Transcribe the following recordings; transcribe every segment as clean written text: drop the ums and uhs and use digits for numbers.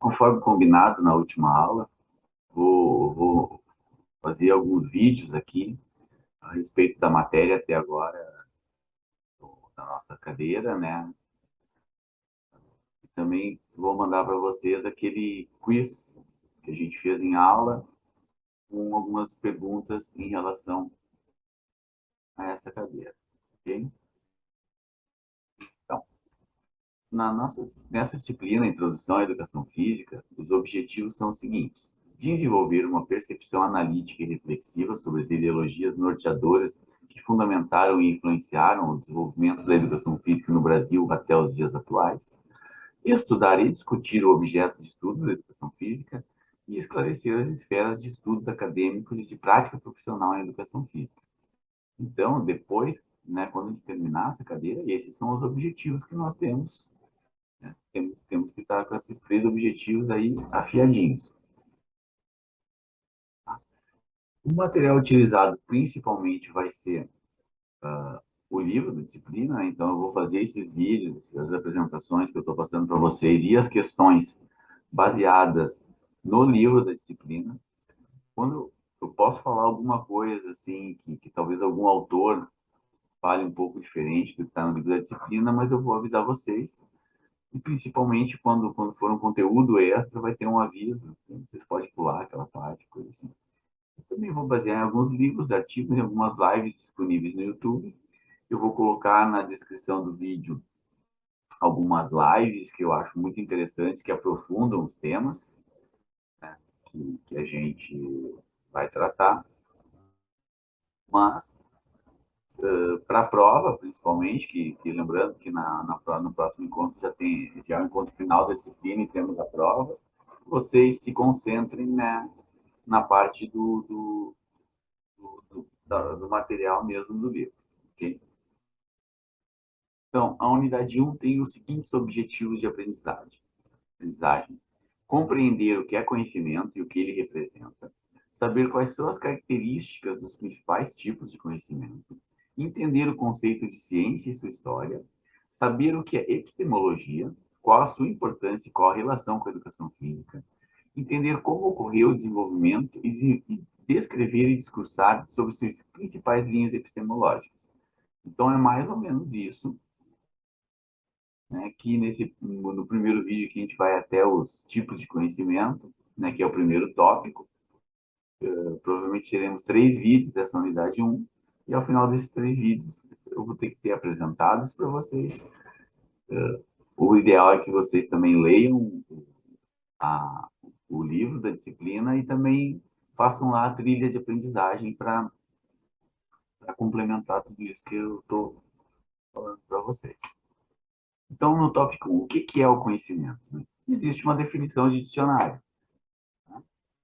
conforme combinado na última aula, vou fazer alguns vídeos aqui a respeito da matéria até agora da nossa cadeira, né? E também vou mandar para vocês aquele quiz que a gente fez em aula com algumas perguntas em relação a essa cadeira, ok? Então, nessa disciplina, Introdução à Educação Física, os objetivos são os seguintes: desenvolver uma percepção analítica e reflexiva sobre as ideologias norteadoras que fundamentaram e influenciaram o desenvolvimento da educação física no Brasil até os dias atuais, estudar e discutir o objeto de estudo da educação física e esclarecer as esferas de estudos acadêmicos e de prática profissional em educação física. Então, depois, né, quando a gente terminar essa cadeira, esses são os objetivos que nós temos, né? Temos que estar com esses 3 objetivos aí afiadinhos. O material utilizado principalmente vai ser o livro da disciplina, né? Então eu vou fazer esses vídeos, as apresentações que eu estou passando para vocês e as questões baseadas no livro da disciplina. Quando eu posso falar alguma coisa assim, que talvez algum autor fale um pouco diferente do que está no livro da disciplina, mas eu vou avisar vocês. E principalmente quando for um conteúdo extra, vai ter um aviso. Vocês podem pular aquela parte, coisa assim. Eu também vou basear em alguns livros, artigos e algumas lives disponíveis no YouTube. Eu vou colocar na descrição do vídeo algumas lives que eu acho muito interessantes, que aprofundam os temas, né, que a gente vai tratar. Mas, para a prova, principalmente, que lembrando que no próximo encontro já é o encontro final da disciplina e temos a prova, vocês se concentrem, né, na parte do material mesmo do livro. Okay? Então, a unidade 1 tem os seguintes objetivos de aprendizagem. Compreender o que é conhecimento e o que ele representa, saber quais são as características dos principais tipos de conhecimento, entender o conceito de ciência e sua história, saber o que é epistemologia, qual a sua importância e qual a relação com a educação física, entender como ocorreu o desenvolvimento e descrever e discursar sobre suas principais linhas epistemológicas. Então, é mais ou menos isso, né, que no primeiro vídeo que a gente vai até os tipos de conhecimento, né, que é o primeiro tópico. Provavelmente teremos 3 vídeos dessa unidade 1, e ao final desses 3 vídeos eu vou ter que ter apresentados para vocês. O ideal é que vocês também leiam o livro da disciplina e também façam lá a trilha de aprendizagem para complementar tudo isso que eu estou falando para vocês. Então, no tópico 1, o que é o conhecimento? Existe uma definição de dicionário.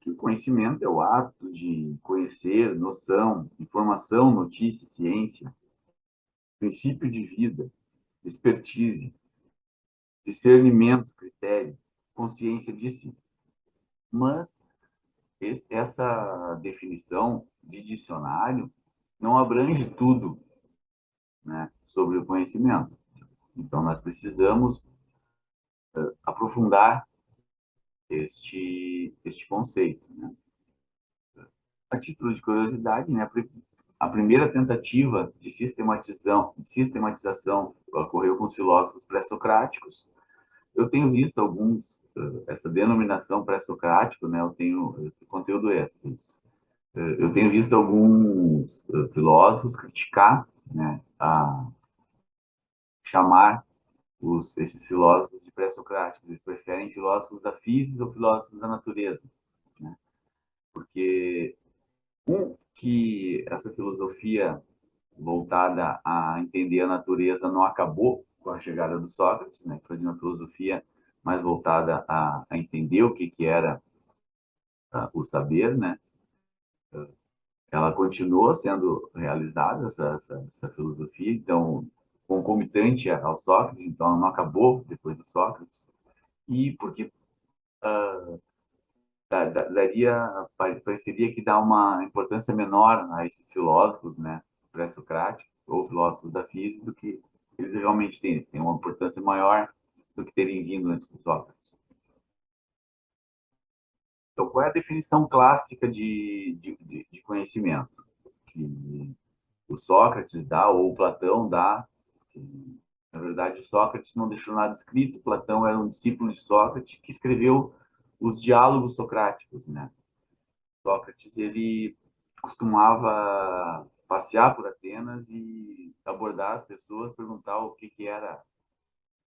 Que o conhecimento é o ato de conhecer, noção, informação, notícia, ciência, princípio de vida, expertise, discernimento, critério, consciência de si. Mas essa definição de dicionário não abrange tudo, né, sobre o conhecimento. Então, nós precisamos aprofundar este conceito, né? A título de curiosidade, né, a primeira tentativa de sistematização ocorreu com os filósofos pré-socráticos. Eu tenho visto essa denominação pré-socrático, né, eu tenho conteúdo extra disso. Eu tenho visto alguns filósofos criticar, né, a chamar esses filósofos de pré-socráticos. Eles preferem filósofos da física ou filósofos da natureza, né? Porque que essa filosofia voltada a entender a natureza não acabou com a chegada do Sócrates, né, que foi uma filosofia mais voltada a entender o que era o saber, né? Ela continuou sendo realizada, essa filosofia, então, concomitante ao Sócrates, então ela não acabou depois do Sócrates, e porque pareceria que dá uma importância menor a esses filósofos, né, pré-socráticos ou filósofos da física do que eles realmente têm. Eles têm uma importância maior do que terem vindo antes do Sócrates. Então, qual é a definição clássica de conhecimento? Que o Sócrates dá, ou o Platão dá. Na verdade, o Sócrates não deixou nada escrito. Platão era um discípulo de Sócrates que escreveu os diálogos socráticos, né? Sócrates, ele costumava passear por Atenas e abordar as pessoas, perguntar o que que era,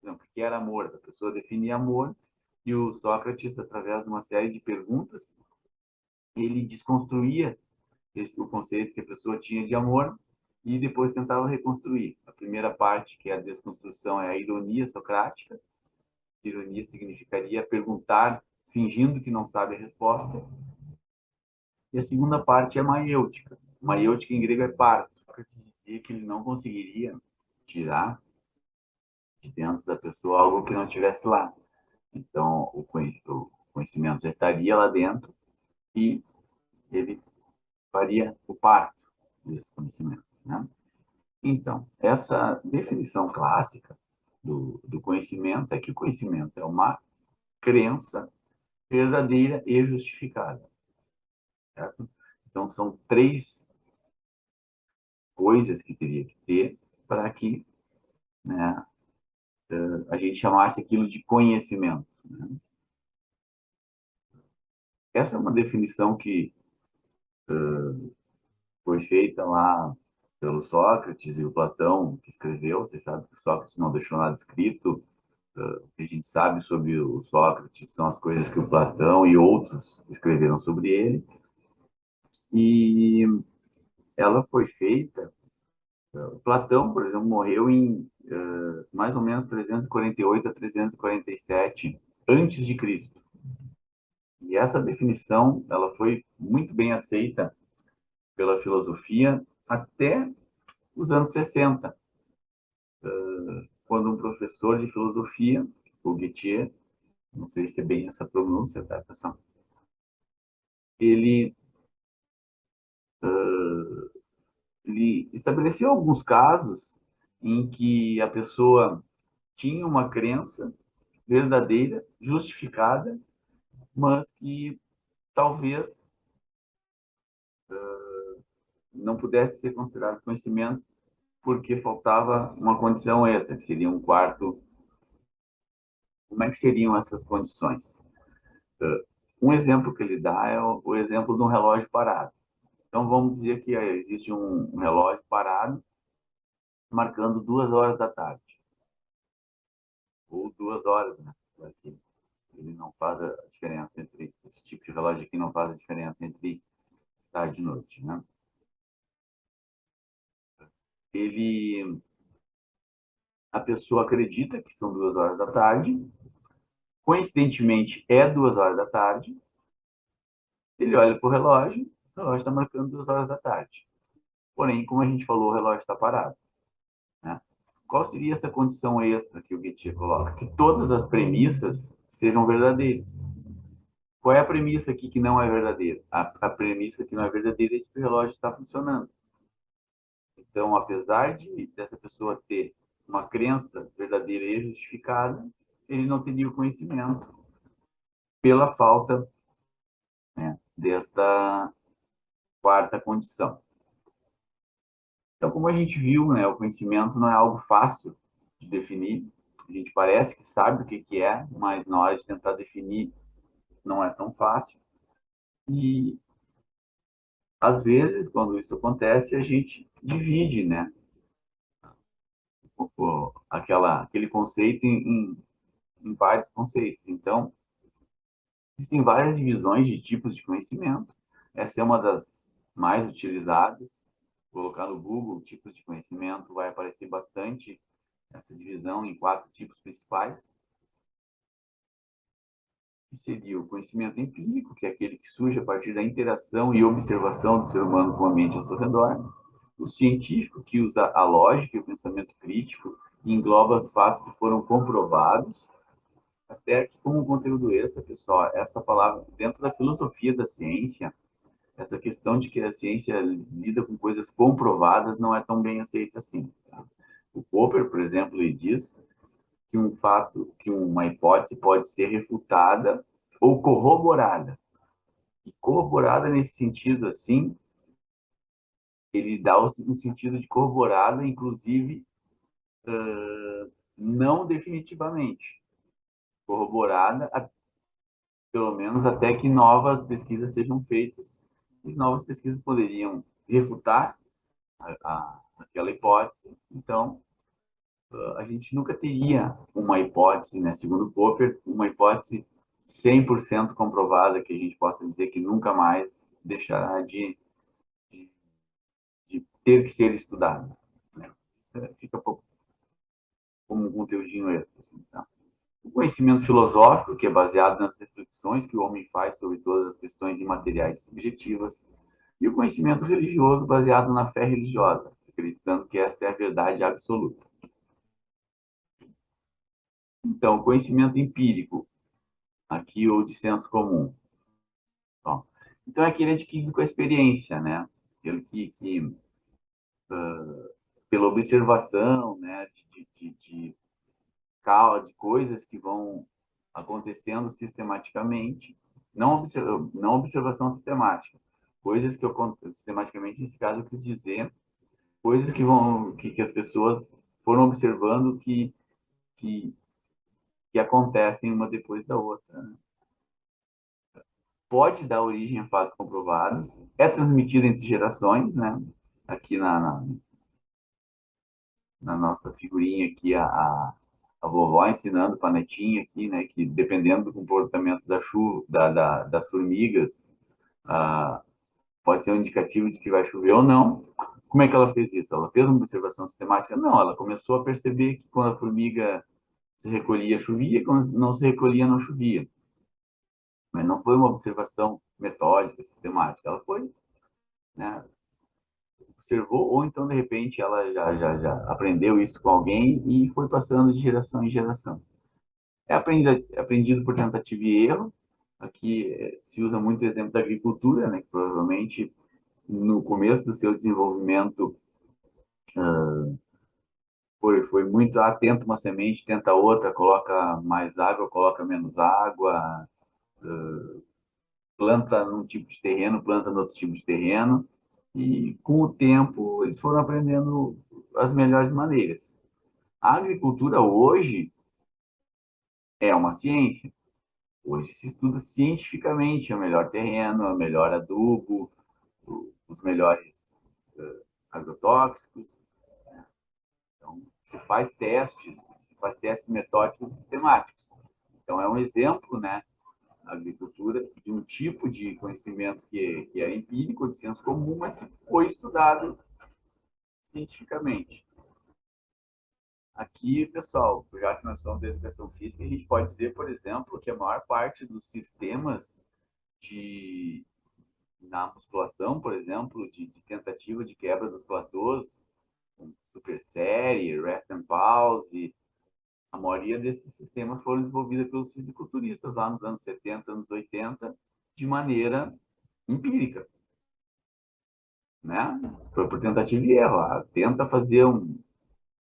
não, o que que era amor. A pessoa definia amor e o Sócrates, através de uma série de perguntas, ele desconstruía o conceito que a pessoa tinha de amor e depois tentava reconstruir. A primeira parte, que é a desconstrução, é a ironia socrática. Ironia significaria perguntar fingindo que não sabe a resposta. E a segunda parte é maiêutica. Maiêutica em grego é parto. Sócrates dizia que ele não conseguiria tirar de dentro da pessoa algo que não estivesse lá. Então, o conhecimento já estaria lá dentro e ele faria o parto desse conhecimento, né? Então, essa definição clássica do conhecimento é que o conhecimento é uma crença verdadeira e justificada, certo? Então, são três coisas que teria que ter para que, né, a gente chamasse aquilo de conhecimento, né? Essa é uma definição que foi feita lá pelo Sócrates e o Platão, que escreveu. Você sabe que o Sócrates não deixou nada escrito. O que a gente sabe sobre o Sócrates são as coisas que o Platão e outros escreveram sobre ele. E ela foi feita. Platão, por exemplo, morreu em mais ou menos 348 a 347 antes de Cristo. E essa definição, ela foi muito bem aceita pela filosofia até os anos 60, quando um professor de filosofia, o Gettier, não sei se é bem essa pronúncia, tá, pessoal? Ele, ele estabeleceu alguns casos em que a pessoa tinha uma crença verdadeira, justificada, mas que talvez não pudesse ser considerado conhecimento porque faltava uma condição extra, que seria um quarto. Como é que seriam essas condições? Um exemplo que ele dá é o exemplo de um relógio parado. Então, vamos dizer que existe um relógio parado marcando 2 horas da tarde, ou 2 horas, né? Porque ele não faz a diferença entre, esse tipo de relógio aqui não faz a diferença entre tarde e noite, né? Ele, a pessoa acredita que são 2 horas da tarde, coincidentemente é 2 horas da tarde, ele olha para o relógio está marcando 2 horas da tarde. Porém, como a gente falou, o relógio está parado, né? Qual seria essa condição extra que o Gettier coloca? Que todas as premissas sejam verdadeiras. Qual é a premissa aqui que não é verdadeira? A premissa que não é verdadeira é que o relógio está funcionando. Então, apesar dessa pessoa ter uma crença verdadeira e justificada, ele não teria o conhecimento pela falta, né, desta quarta condição. Então, como a gente viu, né, o conhecimento não é algo fácil de definir. A gente parece que sabe o que que é, mas na hora de tentar definir não é tão fácil. E às vezes, quando isso acontece, a gente divide, né, aquele conceito em vários conceitos. Então, existem várias divisões de tipos de conhecimento. Essa é uma das mais utilizadas. Colocar no Google tipos de conhecimento, vai aparecer bastante essa divisão em 4 tipos principais, que seria o conhecimento empírico, que é aquele que surge a partir da interação e observação do ser humano com o ambiente ao seu redor. O científico, que usa a lógica e o pensamento crítico e engloba fatos que foram comprovados. Até que, como conteúdo extra, pessoal, essa palavra, dentro da filosofia da ciência, essa questão de que a ciência lida com coisas comprovadas não é tão bem aceita assim, tá? O Popper, por exemplo, ele diz que uma hipótese pode ser refutada ou corroborada, E corroborada nesse sentido, assim, ele dá um sentido de corroborada, inclusive, não definitivamente. Corroborada, pelo menos até que novas pesquisas sejam feitas. E novas pesquisas poderiam refutar aquela hipótese. Então, a gente nunca teria uma hipótese, né, segundo Popper, uma hipótese 100% comprovada que a gente possa dizer que nunca mais deixará de, de ter que ser estudada, né? Isso fica pouco como um conteúdinho extra, assim, tá? O conhecimento filosófico, que é baseado nas reflexões que o homem faz sobre todas as questões imateriais e subjetivas, e o conhecimento religioso, baseado na fé religiosa, acreditando que esta é a verdade absoluta. Então, o conhecimento empírico, aqui, ou de senso comum. Bom, então, é aquele adquirido com a experiência, né? Aquele pela observação, né? De coisas que vão acontecendo sistematicamente, não observação sistemática, coisas que sistematicamente, nesse caso, eu quis dizer, coisas que as pessoas foram observando que, que acontecem uma depois da outra, né? Pode dar origem a fatos comprovados, é transmitido entre gerações, né? Aqui na nossa figurinha aqui, a vovó ensinando para a netinha aqui, né? Que dependendo do comportamento da chuva, das formigas, ah, pode ser um indicativo de que vai chover ou não. Como é que ela fez isso? Ela fez uma observação sistemática? Não, ela começou a perceber que quando a formiga se recolhia, chovia, quando não se recolhia, não chovia. Mas não foi uma observação metódica, sistemática. Ela foi, né, observou, ou então, de repente, ela já aprendeu isso com alguém e foi passando de geração em geração. Aprendido por tentativa e erro. Aqui se usa muito o exemplo da agricultura, né, que provavelmente no começo do seu desenvolvimento foi muito tenta uma semente, tenta outra, coloca mais água, coloca menos água, planta num tipo de terreno, planta no outro tipo de terreno, e com o tempo eles foram aprendendo as melhores maneiras. A agricultura hoje é uma ciência. Hoje se estuda cientificamente o melhor terreno, o melhor adubo, os melhores agrotóxicos. Então, se faz testes metódicos e sistemáticos. Então, é um exemplo, né, a agricultura, de um tipo de conhecimento que é empírico, de senso comum, mas que foi estudado cientificamente. Aqui, pessoal, já que nós falamos de educação física, a gente pode dizer, por exemplo, que a maior parte dos sistemas de, na musculação, por exemplo, de tentativa de quebra dos platôs, super série, rest and pause, a maioria desses sistemas foram desenvolvidos pelos fisiculturistas lá nos anos 70, anos 80, de maneira empírica, né? Foi por tentativa e erro. Tenta fazer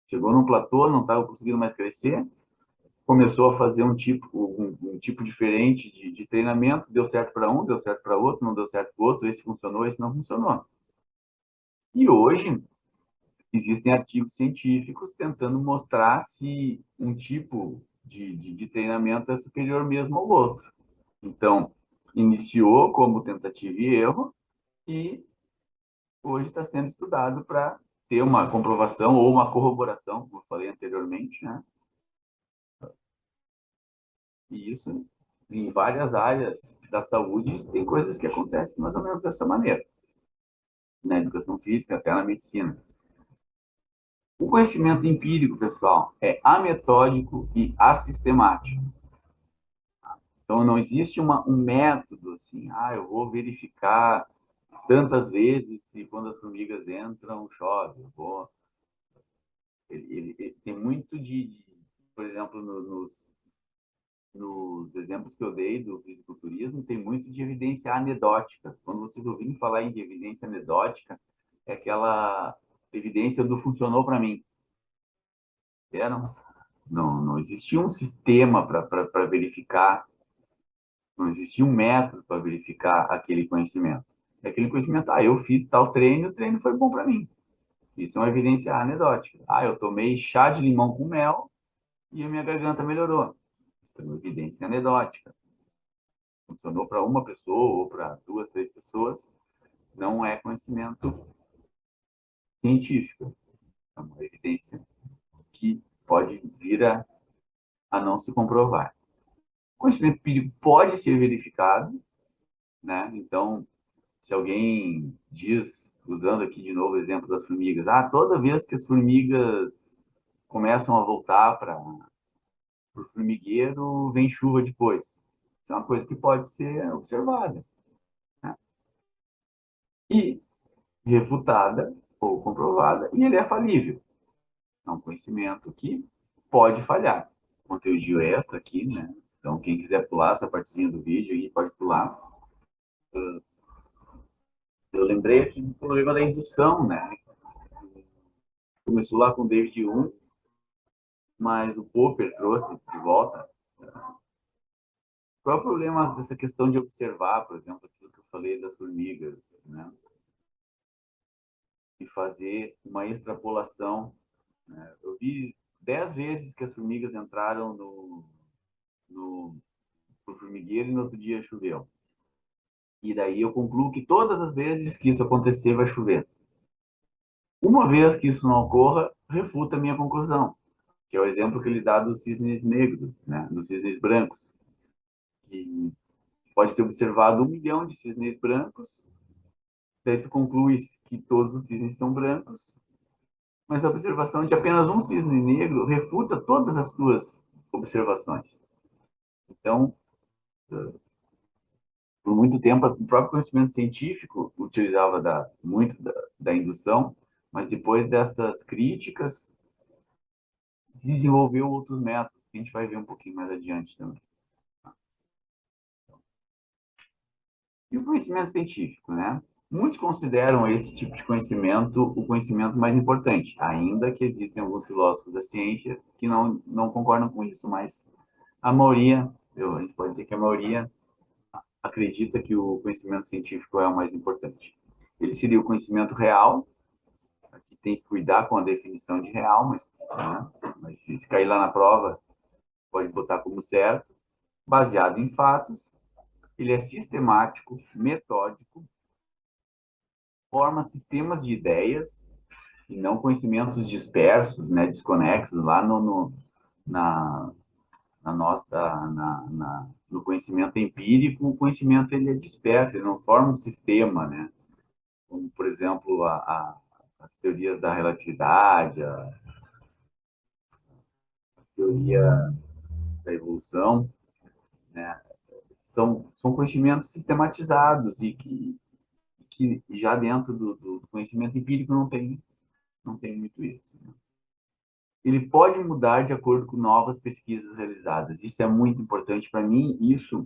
chegou num platô, não estava conseguindo mais crescer, começou a fazer um tipo diferente de treinamento, deu certo para um, deu certo para outro, não deu certo para outro, esse funcionou, esse não funcionou. E hoje existem artigos científicos tentando mostrar se um tipo de treinamento é superior mesmo ao outro. Então, iniciou como tentativa e erro e hoje está sendo estudado para ter uma comprovação ou uma corroboração, como eu falei anteriormente, né? E isso, em várias áreas da saúde, tem coisas que acontecem mais ou menos dessa maneira, na educação física, até na medicina. O conhecimento empírico, pessoal, é ametódico e assistemático. Então, não existe um método assim, eu vou verificar tantas vezes se quando as formigas entram, chove. Ele tem muito por exemplo, nos exemplos que eu dei do fisiculturismo, tem muito de evidência anedótica. Quando vocês ouvirem falar em evidência anedótica, é aquela evidência do funcionou para mim. Não existia um sistema para verificar Não existia um método para verificar aquele conhecimento. Aquele conhecimento, eu fiz tal treino e o treino foi bom para mim. Isso é uma evidência anedótica. Eu tomei chá de limão com mel e a minha garganta melhorou. Isso é uma evidência anedótica. Funcionou para uma pessoa ou para duas, três pessoas. Não é conhecimento científico. É uma evidência que pode vir a não se comprovar. O conhecimento empírico pode ser verificado, né? Então, se alguém diz, usando aqui de novo o exemplo das formigas, toda vez que as formigas começam a voltar para o formigueiro, vem chuva depois. Isso é uma coisa que pode ser observada, né? E refutada ou comprovada, e ele é falível. É um conhecimento que pode falhar. Conteúdo extra aqui, né? Então, quem quiser pular essa partezinha do vídeo aí, pode pular. Eu lembrei aqui do problema da indução, né? Começou lá com o David Hume, mas o Popper trouxe de volta. Qual é o problema dessa questão de observar, por exemplo, aquilo que eu falei das formigas, né? E fazer uma extrapolação, né? Eu vi 10 vezes que as formigas entraram no formigueiro e no outro dia choveu. E daí eu concluo que todas as vezes que isso acontecer vai chover. Uma vez que isso não ocorra, refuta a minha conclusão, que é o exemplo que ele dá dos cisnes negros, né? Dos cisnes brancos. Que pode ter observado 1 milhão de cisnes brancos, daí tu conclui que todos os cisnes são brancos, mas a observação de apenas um cisne negro refuta todas as tuas observações. Então, por muito tempo, o próprio conhecimento científico utilizava muito da indução, mas depois dessas críticas, se desenvolveu outros métodos, que a gente vai ver um pouquinho mais adiante também. E o conhecimento científico, né? Muitos consideram esse tipo de conhecimento o conhecimento mais importante, ainda que existem alguns filósofos da ciência que não concordam com isso, mas a maioria, a gente pode dizer que a maioria acredita que o conhecimento científico é o mais importante. Ele seria o conhecimento real, que tem que cuidar com a definição de real, mas se cair lá na prova, pode botar como certo, baseado em fatos, ele é sistemático, metódico, forma sistemas de ideias e não conhecimentos dispersos, né, desconexos lá na, na nossa no conhecimento empírico. O conhecimento ele é disperso, ele não forma um sistema, né? Como por exemplo as teorias da relatividade, a teoria da evolução, né? São conhecimentos sistematizados e que já dentro do conhecimento empírico não tem muito isso, né? Ele pode mudar de acordo com novas pesquisas realizadas. Isso é muito importante para mim. Isso,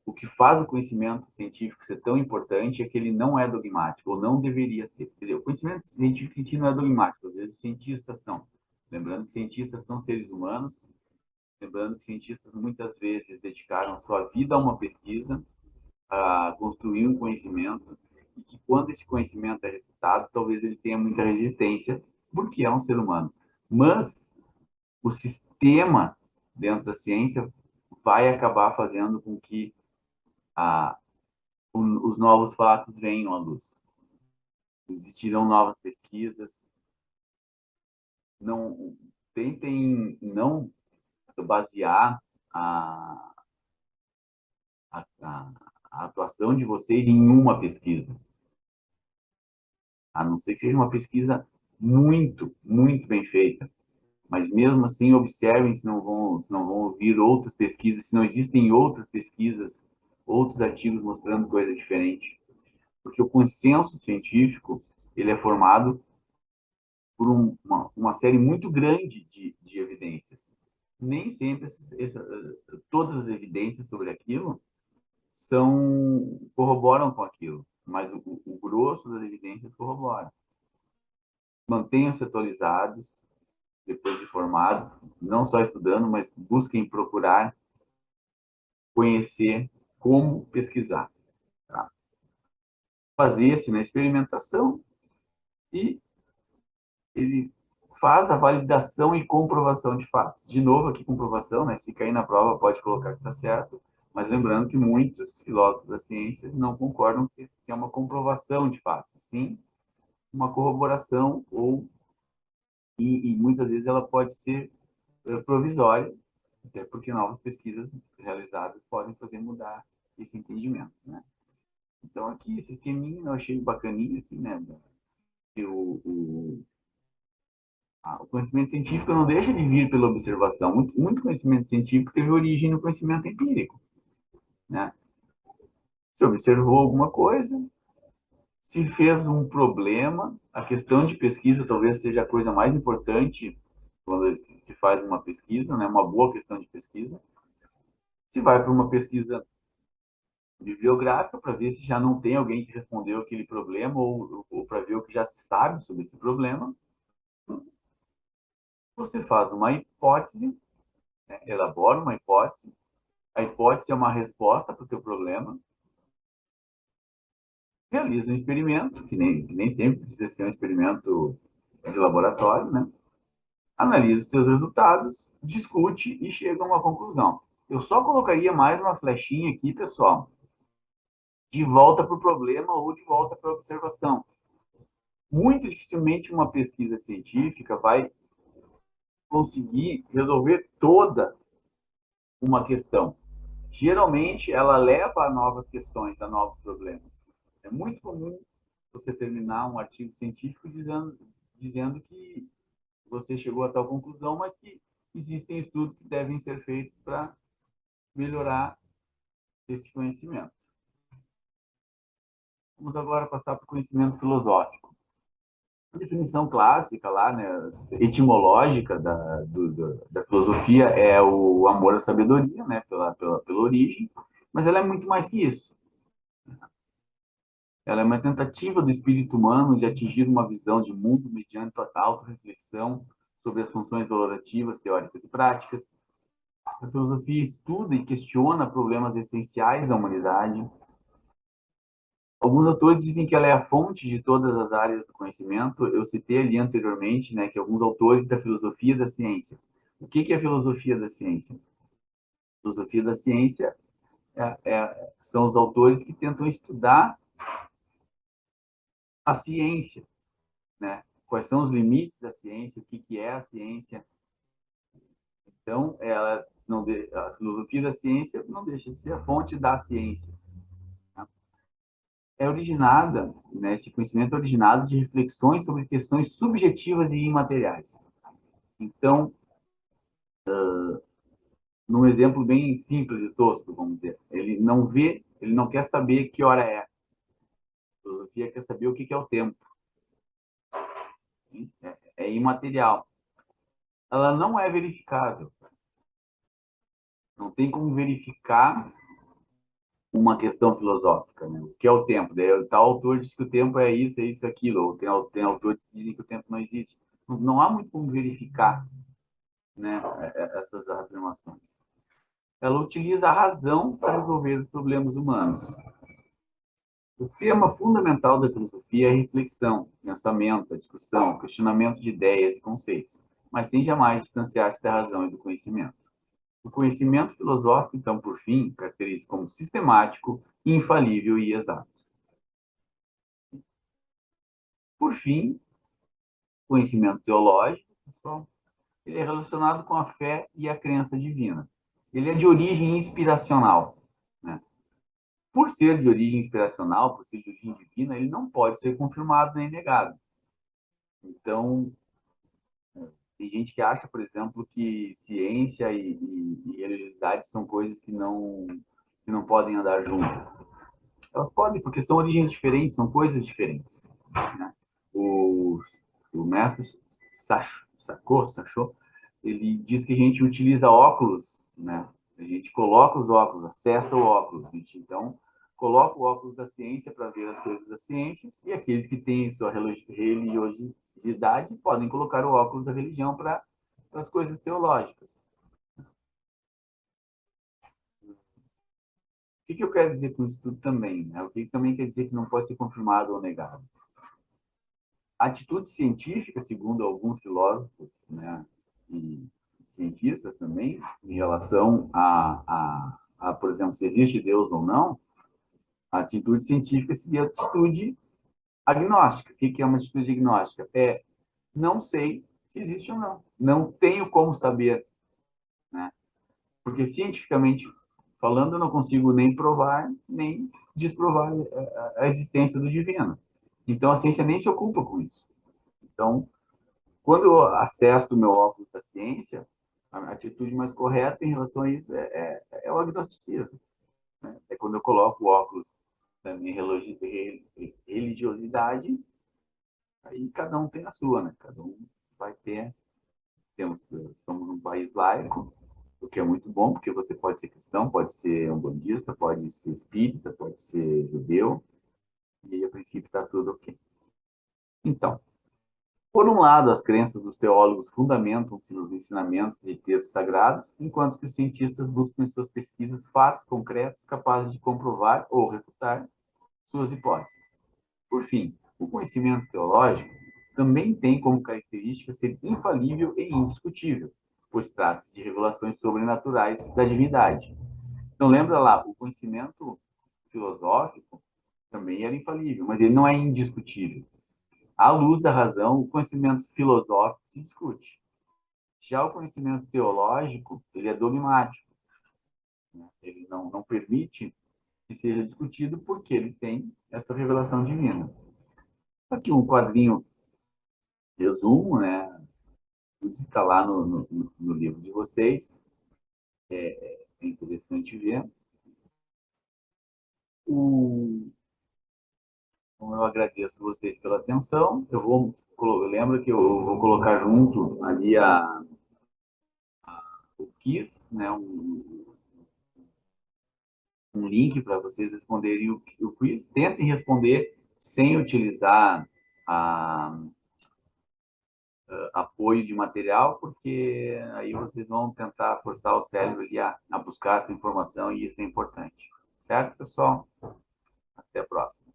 o que faz o conhecimento científico ser tão importante é que ele não é dogmático, ou não deveria ser. Quer dizer, o conhecimento científico em si não é dogmático, às vezes os cientistas são. Lembrando que cientistas são seres humanos, lembrando que cientistas muitas vezes dedicaram sua vida a uma pesquisa, a construir um conhecimento, e que quando esse conhecimento é refutado, talvez ele tenha muita resistência, porque é um ser humano. Mas o sistema dentro da ciência vai acabar fazendo com que a, os novos fatos venham à luz. Existirão novas pesquisas. Não tentem não basear a atuação de vocês em uma pesquisa, a não ser que seja uma pesquisa muito, muito bem feita. Mas mesmo assim, observem se não vão vir outras pesquisas, se não existem outras pesquisas, outros artigos mostrando coisa diferente. Porque o consenso científico, ele é formado por uma série muito grande de evidências. Nem sempre todas as evidências sobre aquilo corroboram com aquilo, mas o grosso das evidências corrobora. Mantenham-se atualizados, depois de formados, não só estudando, mas busquem procurar conhecer como pesquisar. Tá? Fazer-se na experimentação e ele faz a validação e comprovação de fatos. De novo, aqui comprovação, né? Se cair na prova, pode colocar que está certo, mas lembrando que muitos filósofos das ciências não concordam que é uma comprovação de fatos, sim uma corroboração e muitas vezes ela pode ser provisória, até porque novas pesquisas realizadas podem fazer mudar esse entendimento, né? Então aqui esse esqueminha eu achei bacaninha, assim, né? Que o conhecimento científico não deixa de vir pela observação. Muito conhecimento científico teve origem no conhecimento empírico, né? Se observou alguma coisa, se fez um problema, a questão de pesquisa talvez seja a coisa mais importante quando se faz uma pesquisa, né? Uma boa questão de pesquisa. Se vai para uma pesquisa bibliográfica para ver se já não tem alguém que respondeu aquele problema ou para ver o que já se sabe sobre esse problema, você faz uma hipótese, né? Elabora uma hipótese. A hipótese é uma resposta para o teu problema. Realiza um experimento, que nem sempre precisa ser um experimento de laboratório, né? Analisa os seus resultados, discute e chega a uma conclusão. Eu só colocaria mais uma flechinha aqui, pessoal, de volta para o problema ou de volta para a observação. Muito dificilmente uma pesquisa científica vai conseguir resolver toda uma questão. Geralmente, ela leva a novas questões, a novos problemas. É muito comum você terminar um artigo científico dizendo que você chegou a tal conclusão, mas que existem estudos que devem ser feitos para melhorar este conhecimento. Vamos agora passar para o conhecimento filosófico. A definição clássica lá, né, etimológica da filosofia é o amor à sabedoria, né, pela origem, mas ela é muito mais que isso. Ela é uma tentativa do espírito humano de atingir uma visão de mundo mediante a autorreflexão sobre as funções valorativas, teóricas e práticas. A filosofia estuda e questiona problemas essenciais da humanidade. Alguns autores dizem que ela é a fonte de todas as áreas do conhecimento. Eu citei ali anteriormente, né, que alguns autores da filosofia da ciência. O que é a filosofia da ciência? A filosofia da ciência são os autores que tentam estudar a ciência, né? Quais são os limites da ciência, o que é a ciência. Então, a filosofia da ciência não deixa de ser a fonte das ciências. É originada, né, esse conhecimento é originado de reflexões sobre questões subjetivas e imateriais. Então, num exemplo bem simples e tosco, vamos dizer, ele não quer saber que hora é. A filosofia quer saber o que é o tempo. É imaterial. Ela não é verificável. Não tem como verificar uma questão filosófica, né? O que é o tempo? Daí, tal autor diz que o tempo é isso, aquilo. Ou tem autores que dizem que o tempo não existe. Não há muito como verificar, né, essas afirmações. Ela utiliza a razão para resolver os problemas humanos. O tema fundamental da filosofia é a reflexão, pensamento, a discussão, o questionamento de ideias e conceitos, mas sem jamais distanciar-se da razão e do conhecimento. O conhecimento filosófico, então, por fim, caracteriza como sistemático, infalível e exato. Por fim, o conhecimento teológico, pessoal, ele é relacionado com a fé e a crença divina. Ele é de origem inspiracional, né? Por ser de origem inspiracional, por ser de origem divina, ele não pode ser confirmado nem negado. Então, tem gente que acha, por exemplo, que ciência e religiosidade são coisas que não podem andar juntas. Elas podem, porque são origens diferentes, são coisas diferentes, né? O, o mestre Sachot, ele diz que a gente utiliza óculos, né? A gente coloca os óculos, acessa o óculos. A gente, então, coloca o óculos da ciência para ver as coisas das ciências e aqueles que têm sua religiosidade podem colocar o óculos da religião para das coisas teológicas. O que eu quero dizer com isso tudo também? Né? O que também quer dizer que não pode ser confirmado ou negado? A atitude científica, segundo alguns filósofos, né, e cientistas também, em relação por exemplo, se existe Deus ou não, a atitude científica seria a atitude agnóstica. O que é uma atitude agnóstica? É não sei se existe ou não. Não tenho como saber, né? Porque cientificamente falando, eu não consigo nem provar, nem desprovar a existência do divino. Então, a ciência nem se ocupa com isso. Então, quando eu acesso o meu óculos da ciência, a atitude mais correta em relação a isso é o agnosticismo. Né? É quando eu coloco o óculos da minha religiosidade, aí cada um tem a sua, né? Cada um vai ter. Somos um país laico, o que é muito bom, porque você pode ser cristão, pode ser umbandista, pode ser espírita, pode ser judeu, e aí, a princípio, está tudo ok. Então, por um lado, as crenças dos teólogos fundamentam-se nos ensinamentos de textos sagrados, enquanto que os cientistas buscam em suas pesquisas fatos concretos capazes de comprovar ou refutar suas hipóteses. Por fim, o conhecimento teológico também tem como característica ser infalível e indiscutível, pois trata-se de revelações sobrenaturais da divindade. Então, lembra lá, o conhecimento filosófico também era infalível, mas ele não é indiscutível. À luz da razão, o conhecimento filosófico se discute. Já o conhecimento teológico, ele é dogmático. Né? Ele não permite que seja discutido porque ele tem essa revelação divina. Aqui um quadrinho resumo, né? Está lá no livro de vocês. É interessante ver. O, então, eu agradeço vocês pela atenção. Eu lembro que eu vou colocar junto ali o quiz, né? Um link para vocês responderem o quiz. Tentem responder sem utilizar a, apoio de material, porque aí vocês vão tentar forçar o cérebro ali a buscar essa informação e isso é importante. Certo, pessoal? Até a próxima.